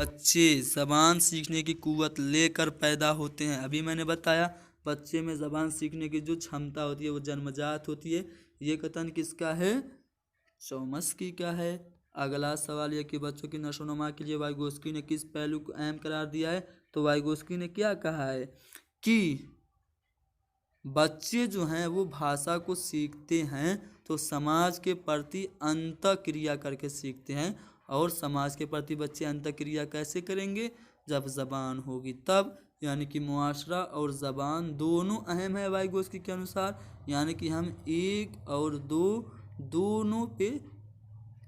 बच्चे ज़बान सीखने की कुव्वत लेकर पैदा होते हैं। अभी मैंने बताया बच्चे में ज़बान सीखने की जो क्षमता होती है वो जन्मजात होती है। ये कथन किसका है? चौमस्की का है। अगला सवाल यह कि बच्चों की नशोनुमा के लिए वाइगोस्की ने किस पहलू को अहम करार दिया है? तो वाइगोस्की ने क्या कहा है कि बच्चे जो हैं वो भाषा को सीखते हैं तो समाज के प्रति अंतःक्रिया करके सीखते हैं। और समाज के प्रति बच्चे अंतःक्रिया कैसे करेंगे? जब ज़बान होगी तब। यानी कि मुआशरा और ज़बान दोनों अहम है वाइगोस्की के अनुसार। यानी कि हम 1 और 2 दोनों पे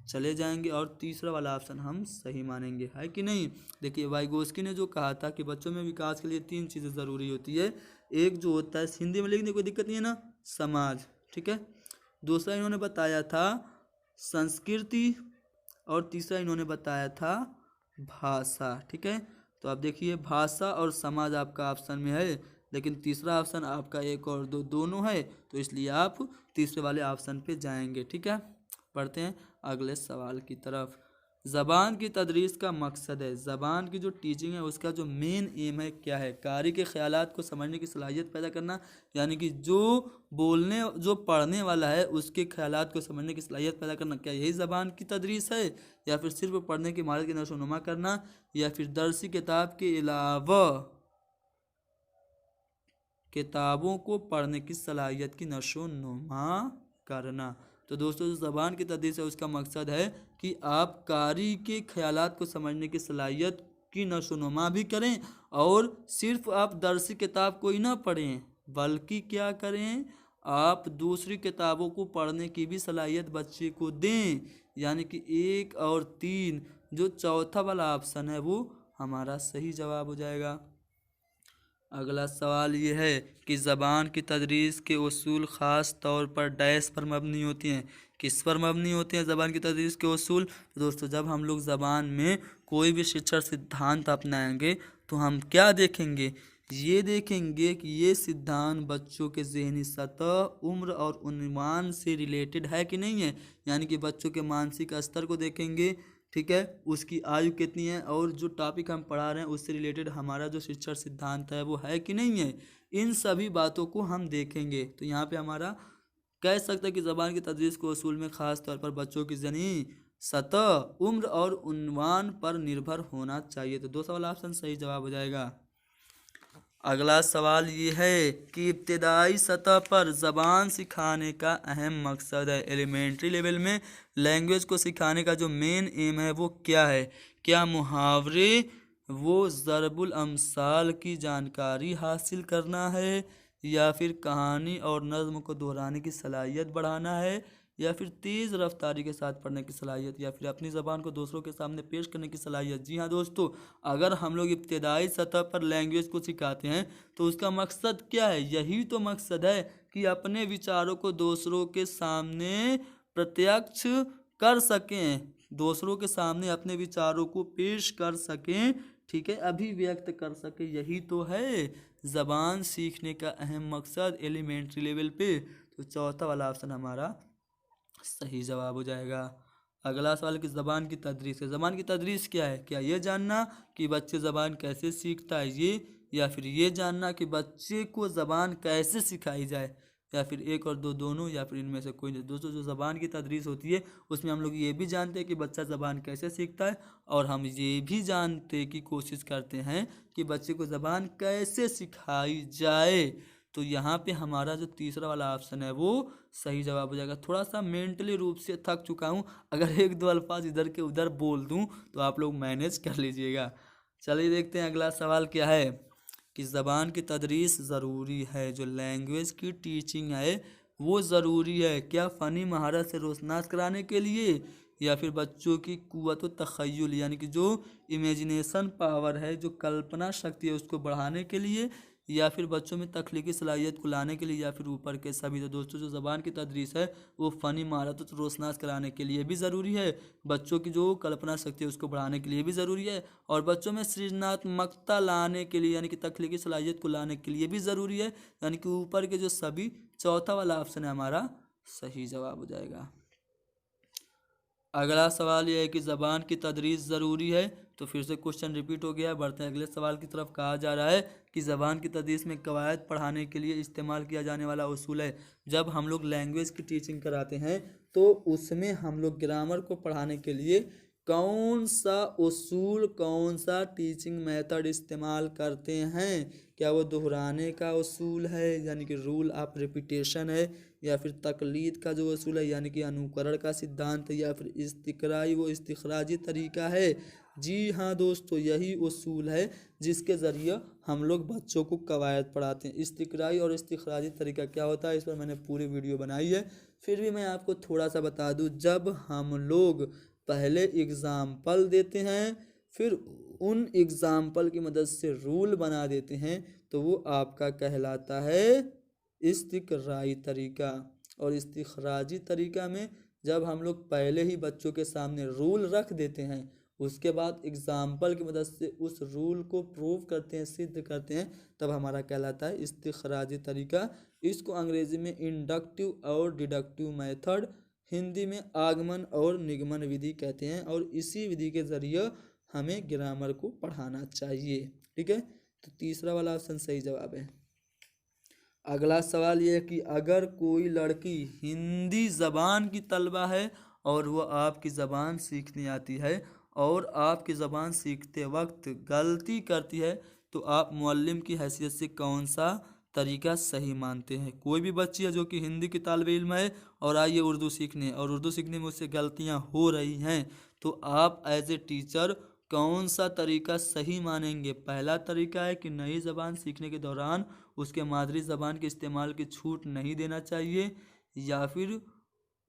चले जाएंगे और तीसरा वाला ऑप्शन हम सही मानेंगे, है कि नहीं। देखिए वाइगोस्की ने जो कहा था कि बच्चों में विकास के लिए 3 चीज़ें ज़रूरी होती है। एक जो होता है हिंदी में लिखने कोई दिक्कत नहीं है ना, समाज, ठीक है। दूसरा इन्होंने बताया था संस्कृति और तीसरा इन्होंने बताया था भाषा, ठीक है। तो आप देखिए भाषा और समाज आपका ऑप्शन में है, लेकिन तीसरा ऑप्शन आपका 1 और 2 दोनों है, तो इसलिए आप तीसरे वाले ऑप्शन पे जाएंगे, ठीक है। पढ़ते हैं अगले सवाल की तरफ। ज़बान की तदरीस का मकसद है, ज़बान की जो टीचिंग है उसका जो मेन एम है क्या है? कारी के ख्यालात को समझने की सलाहियत पैदा करना। यानी कि जो पढ़ने वाला है उसके ख्यालात को समझने की सलाहियत पैदा करना, क्या यही ज़बान की तदरीस है? या फिर सिर्फ पढ़ने की महारत की नशोनुमा करना, या फिर दरसी किताब के अलावा किताबों को पढ़ने की सलाहियत की नशोनुमा करना। तो दोस्तों जो ज़बान की तदरीस है उसका मकसद है कि आप कारी के ख्यालात को समझने की सलाहियत की नशोनुमा भी करें, और सिर्फ आप दरसी किताब को ही ना पढ़ें बल्कि क्या करें, आप दूसरी किताबों को पढ़ने की भी सलाहियत बच्चे को दें। यानी कि 1 और 3 जो चौथा वाला ऑप्शन है वो हमारा सही जवाब हो जाएगा। अगला सवाल ये है कि ज़बान की तदरीस के उसूल ख़ास तौर पर डैश पर मबनी होती हैं। किस पर मबनी होते हैं ज़बान की तदरीस के उसूल? तो दोस्तों जब हम लोग ज़बान में कोई भी शिक्षण सिद्धांत अपनाएंगे तो हम क्या देखेंगे? ये देखेंगे कि ये सिद्धांत बच्चों के ज़हनी सतह, उम्र और उन्वान से रिलेटेड है कि नहीं है। यानी कि बच्चों के मानसिक स्तर को देखेंगे, ठीक है, उसकी आयु कितनी है, और जो टॉपिक हम पढ़ा रहे हैं उससे रिलेटेड हमारा जो शिक्षण सिद्धांत है वो है कि नहीं है। इन सभी बातों को हम देखेंगे। तो यहाँ पे हमारा कह सकते हैं कि ज़बान की तदरीस को उसूल में ख़ास तौर पर बच्चों की ज़हनी सतह, उम्र और उन्वान पर निर्भर होना चाहिए। तो 2 वाला ऑप्शन सही जवाब हो जाएगा। अगला सवाल ये है कि इब्तदाई सतह पर ज़बान सिखाने का अहम मकसद है। एलिमेंट्री लेवल में लैंग्वेज को सिखाने का जो मेन एम है वो क्या है? क्या मुहावरे वो ज़रबुल अमसाल की जानकारी हासिल करना है, या फिर कहानी और नज़्म को दोहराने की सलाहियत बढ़ाना है, या फिर तेज़ रफ्तारी के साथ पढ़ने की सलाहियत, या फिर अपनी ज़बान को दूसरों के सामने पेश करने की सलाहियत। जी हाँ दोस्तों, अगर हम लोग इब्तदाई सतह पर लैंग्वेज को सिखाते हैं तो उसका मकसद क्या है? यही तो मकसद है कि अपने विचारों को दूसरों के सामने प्रत्यक्ष कर सकें, दूसरों के सामने अपने विचारों को पेश कर सकें, ठीक है, अभिव्यक्त कर सके। यही तो है ज़बान सीखने का अहम मकसद एलिमेंट्री लेवल पे। तो चौथा वाला ऑप्शन हमारा सही जवाब हो जाएगा। अगला सवाल कि ज़बान की तदरीस है। ज़बान की तदरीस क्या है? क्या ये जानना कि बच्चे ज़बान कैसे सीखता है ये, या फिर ये जानना कि बच्चे को ज़बान कैसे सिखाई जाए, या फिर 1 और 2 दोनों, या फिर इनमें से कोई नहीं। दोस्तों जो ज़बान की तदरीस होती है उसमें हम लोग ये भी जानते हैं कि बच्चा ज़बान कैसे सीखता है, और हम ये भी जानते की कोशिश करते हैं कि बच्चे को ज़बान कैसे सिखाई जाए। तो यहाँ पे हमारा जो तीसरा वाला ऑप्शन है वो सही जवाब हो जाएगा। थोड़ा सा मेंटली रूप से थक चुका हूँ, अगर 1-2 अल्फाज इधर के उधर बोल दूँ तो आप लोग मैनेज कर लीजिएगा। चलिए देखते हैं अगला सवाल क्या है कि ज़बान की तदरीस ज़रूरी है, जो लैंग्वेज की टीचिंग है वो ज़रूरी है क्या फ़नी महारत से रोशनास कराने के लिए, या फिर बच्चों की कुव्वत तख़य्युल यानी कि जो इमेजिनेशन पावर है, जो कल्पना शक्ति है उसको बढ़ाने के लिए, या फिर बच्चों में तख्लीकी सलाहियत को लाने के लिए, या फिर ऊपर के सभी। तो दोस्तों जो ज़बान की तदरीस है वो फ़नी महारत को रोशनास कराने के लिए भी ज़रूरी है, बच्चों की जो कल्पना शक्ति है उसको बढ़ाने के लिए भी ज़रूरी है, और बच्चों में सृजनात्मकता लाने के लिए यानी कि तख्लीकी सलाहियत को लाने के लिए भी ज़रूरी है। यानी कि ऊपर के जो सभी, चौथा वाला ऑप्शन है हमारा सही जवाब हो जाएगा। अगला सवाल यह है कि ज़बान की तदरीस ज़रूरी है तो फिर से क्वेश्चन रिपीट हो गया। बढ़ते हैं अगले सवाल की तरफ। कहा जा रहा है कि ज़बान की तदरीस में कवायद पढ़ाने के लिए इस्तेमाल किया जाने वाला उसूल है। जब हम लोग लैंग्वेज की टीचिंग कराते हैं तो उसमें हम लोग ग्रामर को पढ़ाने के लिए कौन सा उसूल, कौन सा टीचिंग मेथड इस्तेमाल करते हैं? क्या वो दोहराने का उसूल है यानी कि रूल ऑफ रिपीटेशन है, या फिर तकलीद का जो उसूल है यानी कि अनुकरण का सिद्धांत है, या फिर इस्तिकराई वो इस्तिखराजी तरीका है? जी हाँ दोस्तों, यही उसूल है जिसके ज़रिए हम लोग बच्चों को कवायद पढ़ाते हैं। इस्तिकराई और इस्तिखराजी तरीका क्या होता है, इस पर मैंने पूरी वीडियो बनाई है, फिर भी मैं आपको थोड़ा सा बता दूं। जब हम लोग पहले एग्ज़ाम्पल देते हैं, फिर उन एग्ज़ाम्पल की मदद से रूल बना देते हैं, तो वो आपका कहलाता है इस्तिकराई तरीका। और इस्तिखराजी तरीका में जब हम लोग पहले ही बच्चों के सामने रूल रख देते हैं, उसके बाद एग्ज़ाम्पल की मदद से उस रूल को प्रूव करते हैं, सिद्ध करते हैं, तब हमारा कहलाता है इस्तिखराजी तरीका। इसको अंग्रेज़ी में इंडक्टिव और डिडक्टिव मेथड, हिंदी में आगमन और निगमन विधि कहते हैं। और इसी विधि के ज़रिए हमें ग्रामर को पढ़ाना चाहिए। ठीक है, तो तीसरा वाला ऑप्शन सही जवाब है। अगला सवाल ये है कि अगर कोई लड़की हिंदी ज़बान की तलबा है और वो आपकी ज़बान सीखने आती है और आपकी ज़बान सीखते वक्त गलती करती है, तो आप मुअल्लिम की हैसियत से कौन सा तरीका सही मानते हैं? कोई भी बच्ची है जो कि हिंदी की तालिब इल्म है और आई है उर्दू सीखने, और उर्दू सीखने में उससे गलतियां हो रही हैं, तो आप एज ए टीचर कौन सा तरीका सही मानेंगे? पहला तरीका है कि नई ज़बान सीखने के दौरान उसके मादरी ज़बान के इस्तेमाल की छूट नहीं देना चाहिए, या फिर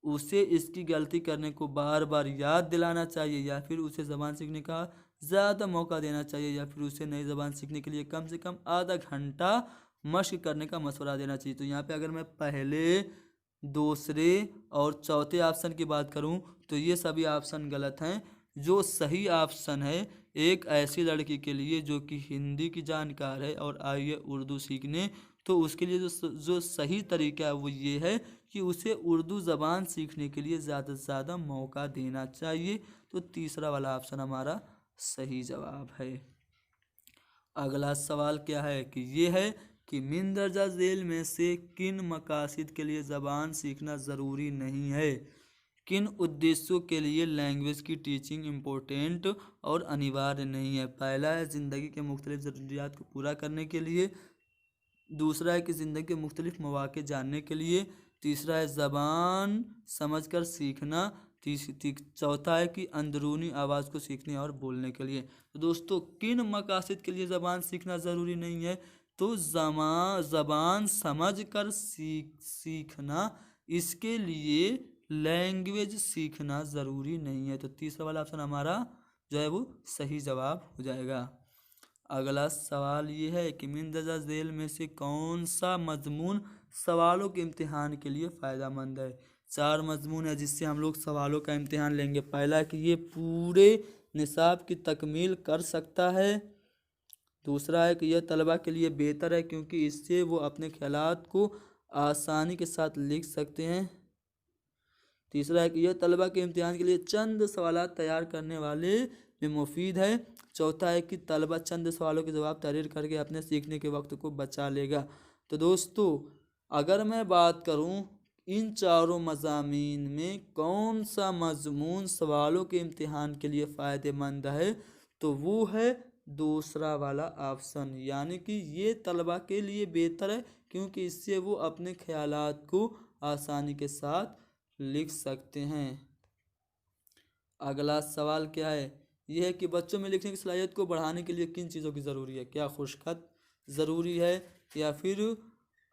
उसे इसकी गलती करने को बार बार याद दिलाना चाहिए, या फिर उसे ज़बान सीखने का ज़्यादा मौका देना चाहिए, या फिर उसे नई ज़बान सीखने के लिए कम से कम आधा घंटा मश्क करने का मशवरा देना चाहिए। तो यहाँ पे अगर मैं पहले, दूसरे और चौथे ऑप्शन की बात करूँ तो ये सभी ऑप्शन गलत हैं। जो सही ऑप्शन है, एक ऐसी लड़की के लिए जो कि हिंदी की जानकार है और आई है उर्दू सीखने, तो उसके लिए जो सही तरीका है वो ये है कि उसे उर्दू ज़बान सीखने के लिए ज़्यादा से ज़्यादा मौका देना चाहिए। तो तीसरा वाला ऑप्शन हमारा सही जवाब है। अगला सवाल क्या है कि ये है कि मिंदरजा झेल में से किन मकासद के लिए ज़बान सीखना ज़रूरी नहीं है? किन उद्देश्यों के लिए लैंग्वेज की टीचिंग इम्पोर्टेंट और अनिवार्य नहीं है? पहला है ज़िंदगी के मुख्तलिफ ज़रूरियात को पूरा करने के लिए, दूसरा है कि ज़िंदगी के मुख्तलिफ मौक़े जानने के लिए, तीसरा है ज़बान समझकर सीखना, चौथा है कि अंदरूनी आवाज़ को सीखने और बोलने के लिए। तो दोस्तों, किन मकासद के लिए ज़बान सीखना ज़रूरी नहीं है? तो ज़बान समझकर सीखना, इसके लिए लैंग्वेज सीखना ज़रूरी नहीं है। तो तीसरा वाला ऑप्शन हमारा जो है वो सही जवाब हो जाएगा। अगला सवाल ये है कि मिंदरजा झेल में से कौन सा मजमून सवालों के इम्तिहान के लिए फ़ायदेमंद है? 4 मजमून है जिससे हम लोग सवालों का इम्तिहान लेंगे। पहला है कि ये पूरे निसाब की तकमील कर सकता है, दूसरा है कि यह तलबा के लिए बेहतर है क्योंकि इससे वो अपने ख्यालात को आसानी के साथ लिख सकते हैं, तीसरा है कि यह तलबा के इम्तिहान के लिए चंद सवालात तैयार करने वाले में मुफीद है, चौथा है कि तलबा चंद सवालों के जवाब तहरीर करके अपने सीखने के वक्त को बचा लेगा। तो दोस्तों, अगर मैं बात करूं इन चारों मज़ामीन में कौन सा मजमून सवालों के इम्तिहान के लिए फ़ायदेमंद है, तो वो है दूसरा वाला ऑप्शन, यानी कि ये तलबा के लिए बेहतर है क्योंकि इससे वो अपने ख्यालात को आसानी के साथ लिख सकते हैं। अगला सवाल क्या है? यह है कि बच्चों में लिखने की सलाहियत को बढ़ाने के लिए किन चीज़ों की ज़रूरी है? क्या खुशखत ज़रूरी है, या फिर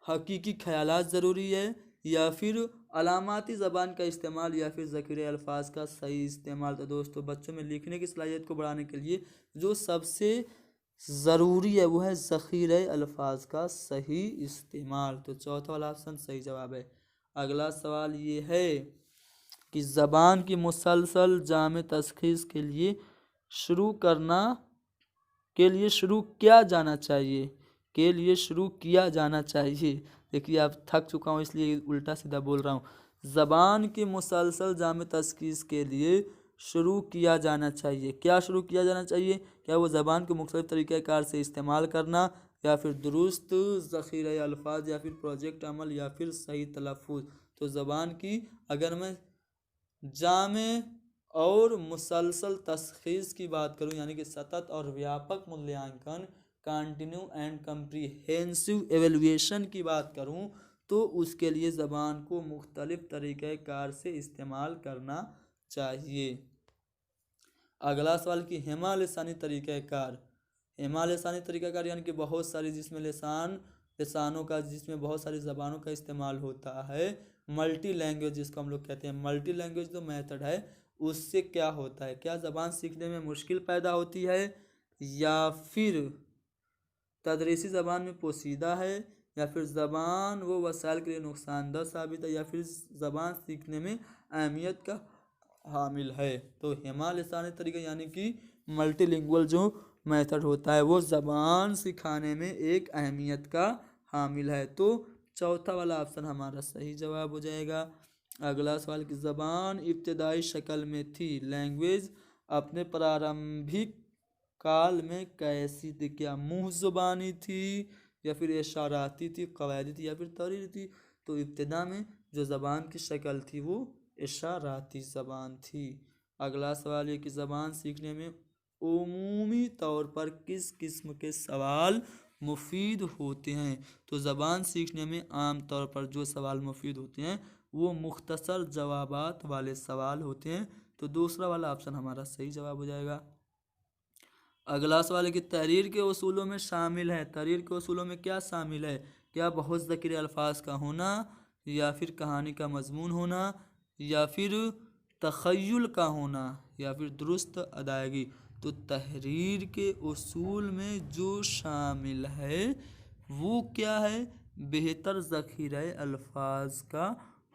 हकीकी ख्यालात ज़रूरी है, या फिर अलामाती ज़बान का इस्तेमाल, या फिर ज़ख़ीरे अल्फाज का सही इस्तेमाल? तो दोस्तों, बच्चों में लिखने की सलाहियत को बढ़ाने के लिए जो सबसे ज़रूरी है वो है ज़ख़ीरे अल्फाज का सही इस्तेमाल। तो चौथा वाला ऑप्शन सही जवाब है। अगला सवाल ये है कि ज़बान की मुसलसल जामे तशख़ीस के लिए शुरू किया जाना चाहिए। देखिए, आप थक चुका हूँ इसलिए उल्टा सीधा बोल रहा हूँ। ज़बान की मुसलसल जामे तशख़ीस के लिए शुरू किया जाना चाहिए। क्या शुरू किया जाना चाहिए? क्या वो ज़बान को मुख्तलिफ तरीक़ाकार से इस्तेमाल करना, या फिर दुरुस्त ज़ख़ीरे अल्फाज, या फिर प्रोजेक्ट अमल, या फिर सही तलफ़्फ़ुज़। तो ज़बान की अगर मैं जामे और मुसलसल तशख़ीस की बात करूं, यानी कि सतत और व्यापक मूल्यांकन, कंटिन्यू एंड कम्प्रीहेंसिव एवेल्युएशन की बात करूं, तो उसके लिए ज़बान को मुख्तलिफ तरीक़ाकार से इस्तेमाल करना चाहिए। अगला सवाल कि हेमा लिसानी तरीक़ाकार। हेमा लिसानी तरीक़ाकार यानी कि बहुत सारी, जिसमें लिसानों का, जिसमें बहुत सारी ज़बानों का इस्तेमाल होता है। मल्टी लैंग्वेज जिसको हम लोग कहते हैं, मल्टी लैंग्वेज जो मेथड है, उससे क्या होता है? क्या ज़बान सीखने में मुश्किल पैदा होती है, या फिर तदरीसी ज़बान में पोशीदा है, या फिर ज़बान वो वसाइल के लिए नुकसानदह साबित है, या फिर ज़बान सीखने में अहमियत का हामिल है। तो हेमा लिसानी तरीका यानी कि मल्टीलिंगुअल जो मेथड होता है, वो ज़बान सिखाने में एक अहमियत का हामिल है। तो चौथा वाला ऑप्शन हमारा सही जवाब हो जाएगा। अगला सवाल कि ज़बान इब्तदाई शक्ल में थी, लैंग्वेज अपने प्रारंभिक काल में कैसी थी? क्या मुँह ज़ुबानी थी, या फिर इशाराती थी, कवायदी थी, या फिर तहरीरी थी? तो इब्तिदा में जो ज़बान की शक्ल थी वो इशाराती ज़बान थी। अगला सवाल ये कि ज़बान सीखने में उमूमी तौर पर किस किस्म के सवाल मुफीद होते हैं? तो ज़बान सीखने में आम तौर पर जो सवाल मुफीद होते हैं वो मुख्तसर जवाबात वाले सवाल होते हैं। तो दूसरा वाला ऑप्शन हमारा सही जवाब हो जाएगा। अगला सवाल है कि तहरीर के उसूलों में शामिल है। तहरीर के उसूलों में क्या शामिल है? क्या बहुत ज़कीर अल्फाज का होना, या फिर कहानी का मजमून होना, या फिर तख़य्युल का होना, या फिर दुरुस्त अदायगी? तो तहरीर के उसूल में जो शामिल है वो क्या है? बेहतर ज़ख़ीरा अल्फाज का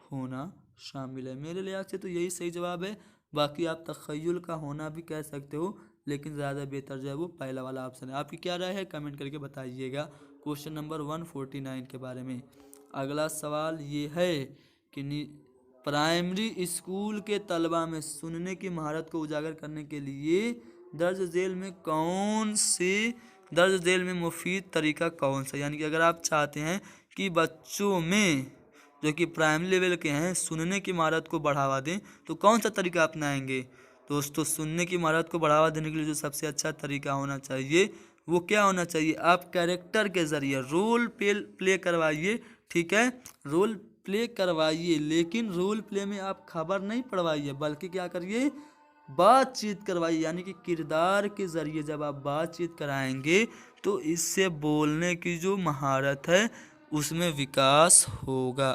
होना शामिल है। मेरे लिहाज से तो यही सही जवाब है। बाकी आप तख़य्युल का होना भी कह सकते हो, लेकिन ज़्यादा बेहतर जो है वो पहला वाला ऑप्शन है। आपकी क्या राय है कमेंट करके बताइएगा क्वेश्चन नंबर 149 के बारे में। अगला सवाल ये है कि प्राइमरी स्कूल के तलबा में सुनने की महारत को उजागर करने के लिए दर्ज झेल में मुफीद तरीका कौन सा? यानी कि अगर आप चाहते हैं कि बच्चों में जो कि प्राइमरी लेवल के हैं सुनने की महारत को बढ़ावा दें, तो कौन सा तरीका अपनाएंगे? दोस्तों, सुनने की महारत को बढ़ावा देने के लिए जो सबसे अच्छा तरीका होना चाहिए वो क्या होना चाहिए? आप कैरेक्टर के ज़रिए रोल प्ले करवाइए। ठीक है, रोल प्ले करवाइए, लेकिन रोल प्ले में आप खबर नहीं पढ़वाइए, बल्कि क्या करिए, बातचीत करवाइए। यानी कि किरदार के ज़रिए जब आप बातचीत कराएंगे तो इससे बोलने की जो महारत है उसमें विकास होगा।